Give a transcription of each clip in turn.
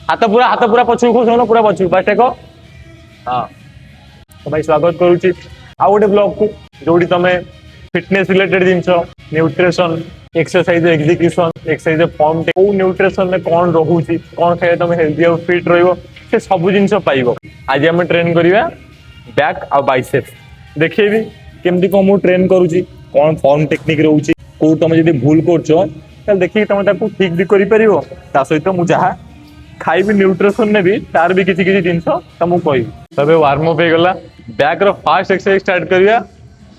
हाथ पूरा पछू खोसौन पूरा पछू बस टेक हाँ तो भाई स्वागत करुच्ची आउ गोटे ब्लॉग को जो तुम फिटनेस रिलेटेड जिनस nutrition exercise execution exercise form को न्यूट्रिशन में कौन रोचे कौन खाए तुम हेल्दी और फिट रे सब जिन पाइब आज आम ट्रेन करवा बैक आ बाइसेप्स देखिए केमती कौन मुझे ट्रेन करुच्ची कौन फॉर्म टेक्निक रोचे कौ तुम जब भूल कर देखिए तुम ठीक भी कर सहित मुझे खाइबी न्यूट्रिशन ने भी तार भी किसी किसी जिन तुमको कह तब वार्म अप हो गला बैक रो फास्ट एक्सरसाइज स्टार्ट करिया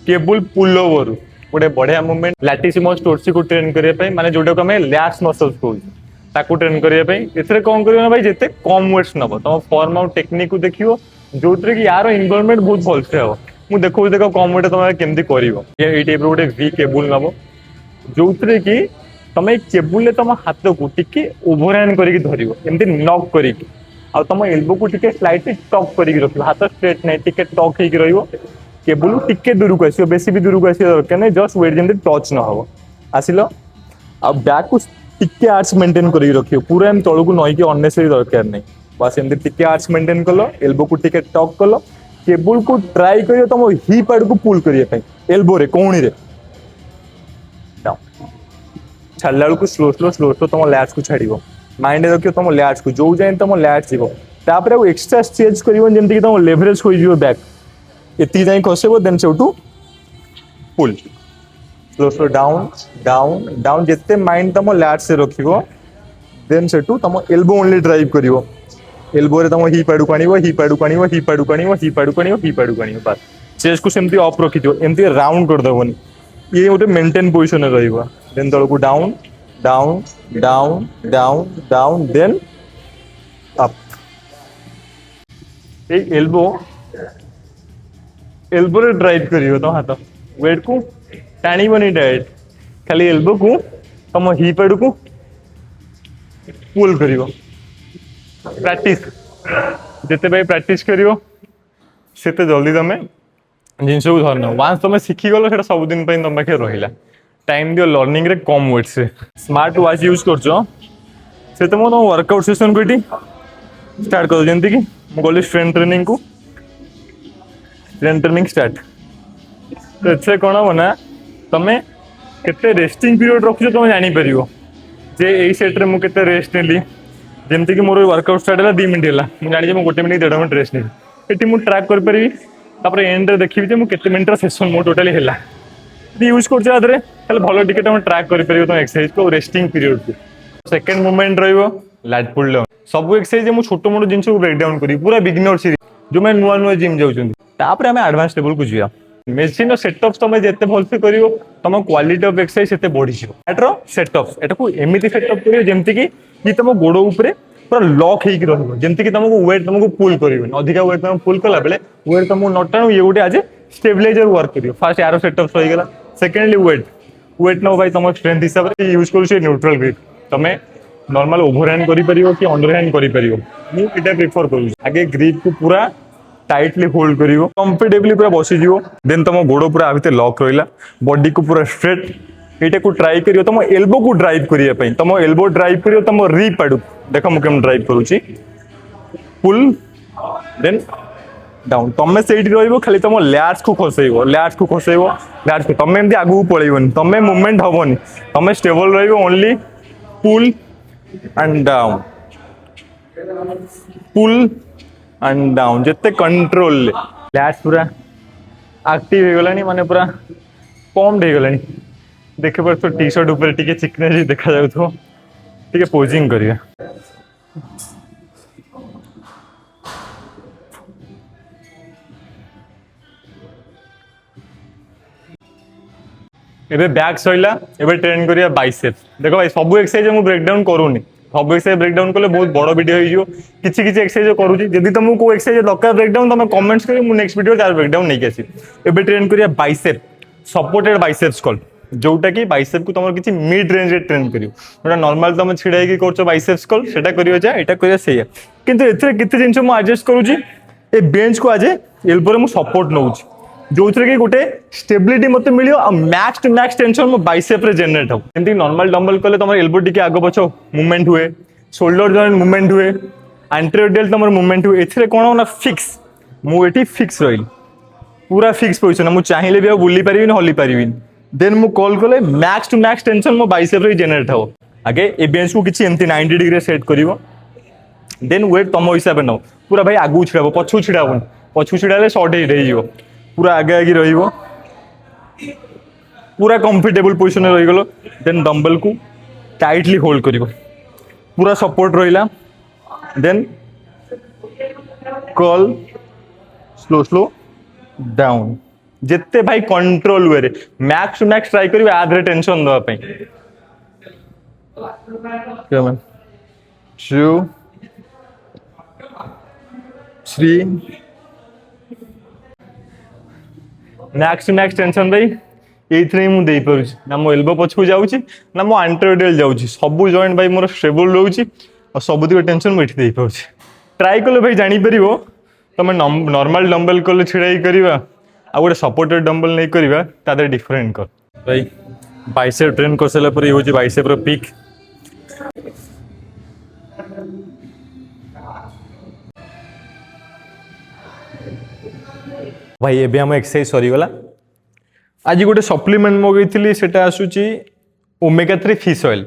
केबल पुल ओवर गोटे बढ़िया मूवमेंट लैटिसिमस टोर्सी को ट्रेन करने माने जोटा को हमें लैट्स मसल्स कहू ट्रेन करने एथरे कौन करना भाई जिते कम वेट्स नब तुम फॉर्म आउट टेक्निक को देखियो जो कि यार इन्वॉल्वमेंट बहुत भलसे हम मुझे देखो देख कम वेट तुम केमती कर ये टाइप गोटे वी केबल नब जो कि तुम केबुल तुम हाथ को टिके ओभरहैंड करके धरिव एमती नॉक करके आ तुम एल्बो को टिके स्लाइटली टॉक करके रख हाथ स्ट्रेट नहीं टिके टॉक होकर रहियो केबुल टिके दूर को आसो बेसी भी दूर को आसा दरकार नहीं जस्ट वेट जमी टच न हो आसिल आ बैक को टिके आर्च मेंटेन करके रखियो पूरा एम तलू को नईकि अननेसेसरी दरकार नहीं बस एमती टिके आर्च मेंटेन कल एल्बो को टिके टॉक कल केबुल को ट्राई करियो तुम हिप आड़ को पुल करने एल्बो रे कोणी रे छाड़ा बेलू स्लो स्लो स्लो स्लो तुम लैट्स को छाड़ माइंड रखियो तुम लैट्स को जो जाए तुम लैट्स जीव एक्सट्रा स्ट्रेच कर तुम लेवरेज हो बैक ये जाए खसब देन से pull slow slow down down down जिते माइंड तुम लैट्स से रख देन से तुम एल्बो ओनली ड्राइव कर एल्बो रे तुम हिप आड़ को आण हिप आड़ को आण हिप आड़ को आण हिप आड़ को आण हिप आड़ को आण बस चेस्ट को सेमती अप रखी एमती राउंड करदेवनी ये गोटे मेंटेन पोजिशन रहा देन तल को down down down down down then up elbow elbow रे ड्राइव करियो तो हाथ वेट को टाणीबनी डायरेक्ट खाली एल्बो को तुम हिप आड़ को पुल करियो प्रैक्टिस जिते भाई प्रैक्टिस करियो सेते जल्दी तुम जिन को धरन वांस तुम शिखीगल से सब दिन तुम पाखे रहा टाइम दियो लर्निंग रे कम वेट से स्मार्ट वॉच यूज कर तुम वर्कआउट सेशन को ये स्टार्ट कर जमी कि मुझे स्ट्रेंथ ट्रेनिंग को स्ट्रेंथ ट्रेनिंग स्टार्ट तो ये कौन हम ना तुम केते रेस्टिंग पीरियड रखुच तुम जापर जे यही सेट्रे मुझे रेस्ट नेली जमती कि मोर वर्कआउट स्टार्ट है 2 मिनट है मुझे जानी मुझे 1 मिनट 1.5 मिनट रेस्ट नहीं ये मुझे ट्रैक करी तापर एंड रे देखिए मुझे मिनट सेसन मो टोटाली है यूज कर भल टिके तुम ट्रैक कर तुम एक्सरसाइज को रेस्टिंग पीरियड को second movement lat pull down सब एक्सरसाइज मुझे छोट मोट जिन को ब्रेक डाउन करी पूरा बिगिनर सीरीज जो मैंने नुआ नुआ जिम जाऊँगी आम एडवांस लेवल को जा मेसिन सेटअप्स तुम जिते भलसे कर तुम क्वालिटी ऑफ एक्सरसाइज से बढ़ी सेटअप्स एटा को एमती सेटअप कर जमती कि तुम गोड़ उपर पूरा लॉक होमती कि तुमको वेट तुमको पुल कर अधिका वेट तुम पुल कला बेले वेट तुमको न टाणु ये गोटे आज स्टेबलाइजर वर्क कर फास्ट यार सेटअप्स होगा सेकेंडली वेट नो भाई तुम स्ट्रेंथ हिसाब से यूज कर न्यूट्रल ग्रिप तुम नॉर्मल ओवरहैंड कर कि अंडरहैंड कर प्रिफर करूँ आगे ग्रिप को पूरा टाइटली होल्ड कर कंफर्टेबली पूरा बसीज देन तुम गोड़ पूरा भितर लॉक रहा बॉडी को पूरा स्ट्रेट ये को ट्राई करियो तुम एल्बो को ड्राइव करने तुम एल्बो ड्राइव करियो तुम रिप आड़ देख मुझे ड्राइव करुच्ची पुल देन डाउन तुम से खाली तुम लैट्स को खसैब लैट्स को तुम एमती आगू पलैबनी तुम मूवमेंट हेनी तुम स्टेबल रनली pull and down pull and down जिते कंट्रोल लैट्स पूरा एक्टिव हो गलानी माने पूरा पम्प्ड हो गलानी देख पार तो टी शर्ट ऊपर टी चिकनेस देखा जाऊ टी पोजिंग करिए एबे बैक सैला एबे ट्रेन करिया बाइसेप्स देखो भाई सब एक्सरसाइज मु ब्रेकडाउन करूनी सब एक्सरसाइज ब्रेकडाउन कले बहुत बड़ वीडियो हो किछि किछि एक्सरसाइज करूची जदी तुमको को एक्सरसाइज दरकार ब्रेकडाउन तुम कमेंट्स करी मु नेक्स्ट वीडियो तार ब्रेकडाउन नहीं आसी एबे ट्रेन करिया बाइसेप सपोर्टेड बाइसेप्स कॉल जोटा कि बाइसेप को तुम किसी मिड रेंज रे ट्रेन करियो जोटा नॉर्मल तुम छिड़ा कि करछो बाइसेप्स कॉल सेटा करियो जा एटा करिया सेया किंतु एथरे किते जिंस मु एडजस्ट करूची ए बेंच को आज एल्बो रे मु सपोर्ट नउची जो कि गोटे स्टेबिलिटी मत मिल मैक्स टू मैक्स टेंशन मो बाइसेप रे जनरेट हो एमती नॉर्मल डंबल कले तुम एल्बो टिके आगो पछ मूवमेंट हुए शोल्डर जॉइंट मूवमेंट हुए, एंटेरोडियल तुम मूवमेंट हुए, एथिरे कोन ना फिक्स मुझे फिक्स रही पूरा फिक्स पोजिशन मुझे चाहिए भी बुली पारि हली पारि देन मु कॉल कले मैक्स टू मैक्स टेंशन मो बाइसेप रे जनरेट हो आगे ए बेंच को किसी एमती 90 डिग्री सेट करिवो देन वेट तुम हिसाब न पूरा भाई आगू छिड़ा पछू छिड़ा पछू छिड़ा सर्ट हो पूरा आगे आगे रहिबो पूरा कंफर्टेबल पोजिशन में रहीगल देन डंबल को टाइटली होल्ड करिवो पूरा सपोर्ट रहिला then curl slow slow down जिते भाई control way max to max try करिवे आधरे टेंशन दवा पई 2 3 मैक्स टू मैक्स टेंशन भाई ये मुझे दे पारुछि ना मो एल्बो पछकु जाउछि ना मो एंटेरोडियल जाउछि सब जॉइंट भाई मोर स्टेबल रहउछि और सब दिक टेंशन मु एठी दे पारुछि ट्राई कले भाई जानि परिबो तमे नॉर्मल डंबल कले छिड़ाई करिवा आ गोटे सपोर्टेड डंबल नहीं करिवा तादे डिफरेंट कर भाई बाइसेप ट्रेन कर सला पर होछि बाइसेप रो पीक भाई एबे हम एक्सरसाइज सरी गला आज गोटे सप्लीमेंट मगैली सेटा आसूची ओमेगा 3 फिश ऑयल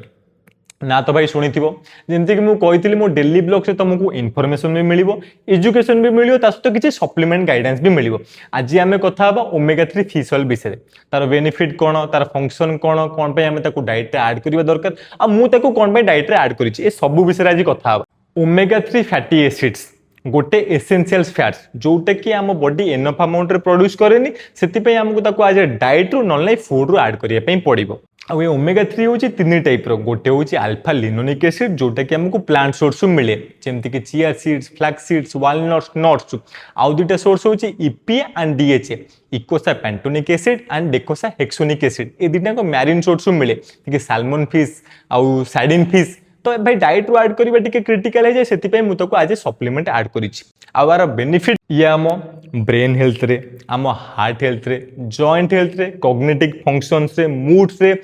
ना तो भाई शुणी जमती कि मुझे मो डेली ब्लॉग से तुमको इनफॉरमेशन भी मिल एजुकेशन भी मिल सहित किसी सप्लीमेंट गाइडेंस भी मिल आज आम कथा ओमेगा 3 फिश ऑयल विषय तार बेनिफिट कौन तार फंक्शन कौन कौन आम डाइट ऐड करवा दरकार आ मुझे कौन डाइट रे ऐड कर सब विषय आज कथा ओमेगा 3 फैटी एसिड्स गोटे एसेंशियल फैट्स जोटा कि आम बॉडी एनफ अमाउंट प्रोड्यूस करेनि से आमको आज डाइट रु ना फूड रु ऐड करने पड़ो आ ओमेगा 3 हूँ 3 टाइप गोटे हूँ अल्फा लिनोनिक एसिड जोटा कि आमको प्लांट सोर्स मिले जमती कि chia seeds flax seeds walnuts nuts आउ दुटा सोर्स हूँ EP and DHA eicosapentaenoic acid and docosahexaenoic acid ये दुटा मैरीन सोर्स मिले साल्मन फिश आउ सार्डिन फिश तो भाई डाइट रू ऐड करबा टिके क्रिटिकल है जे सेति पई मु तको आज सप्लीमेंट ऐड करिछि आवर बेनिफिट ये आम ब्रेन हेल्थ रे आम हार्ट हेल्थ रे जॉइंट हेल्थ रे कॉग्निटिव फंक्शंस रे मूड्स रे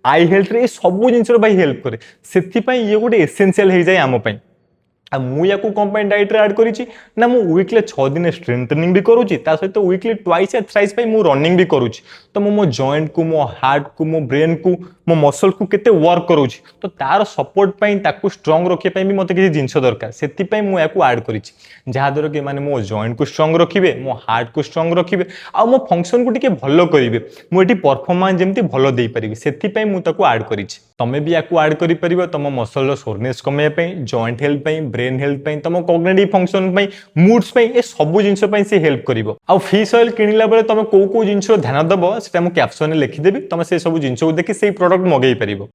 आई हेल्थ रे सब जिनस भाई हेल्प करे सेति पई ये गोटे एसेंशियल हो जाए आम पई आ मु याकू कौन डाइट रे ऐड करिछि ना मु वीकली 6 दिन स्ट्रेंथनिंग भी करूछि ता सहित वीकली ट्वाइस या थ्राइस पई मु रनिंग भी करूछि तो मो जॉइंट को मो हार्ट को मो ब्रेन को मो मसल को केते वर्क करूछि तो तार सपोर्ट पई ताकू स्ट्रांग रखे पई भी मते किछि जिंस दरकार सेति पई मु याकू ऐड करिछि जहा दर के माने मो जॉइंट को स्ट्रांग रखिबे मो हार्ट को स्ट्रांग रखिबे आ मो फंक्शन को टिके भलो करिवे मु एटी परफॉर्मेंस जेमति भलो देई परिबे सेति पई मु ताकू ऐड करिछि तमे भी याकू ऐड करि परिबो तम मसल रो सोरनेस कमे पई जॉइंट हेल्थ पई ब्रेन हेल्थ पई तम कॉग्निटिव फंक्शन पई मूड्स पई ए सब जिंस पई से हेल्प करिवो आ फिश ऑयल किनिला बेले तमे को जिंस ध्यान दबो सेटा मु कैप्शन में लिखि देबी तमे से सब जिंस को देखि सेही प्रोडक्ट मगेई परिबो।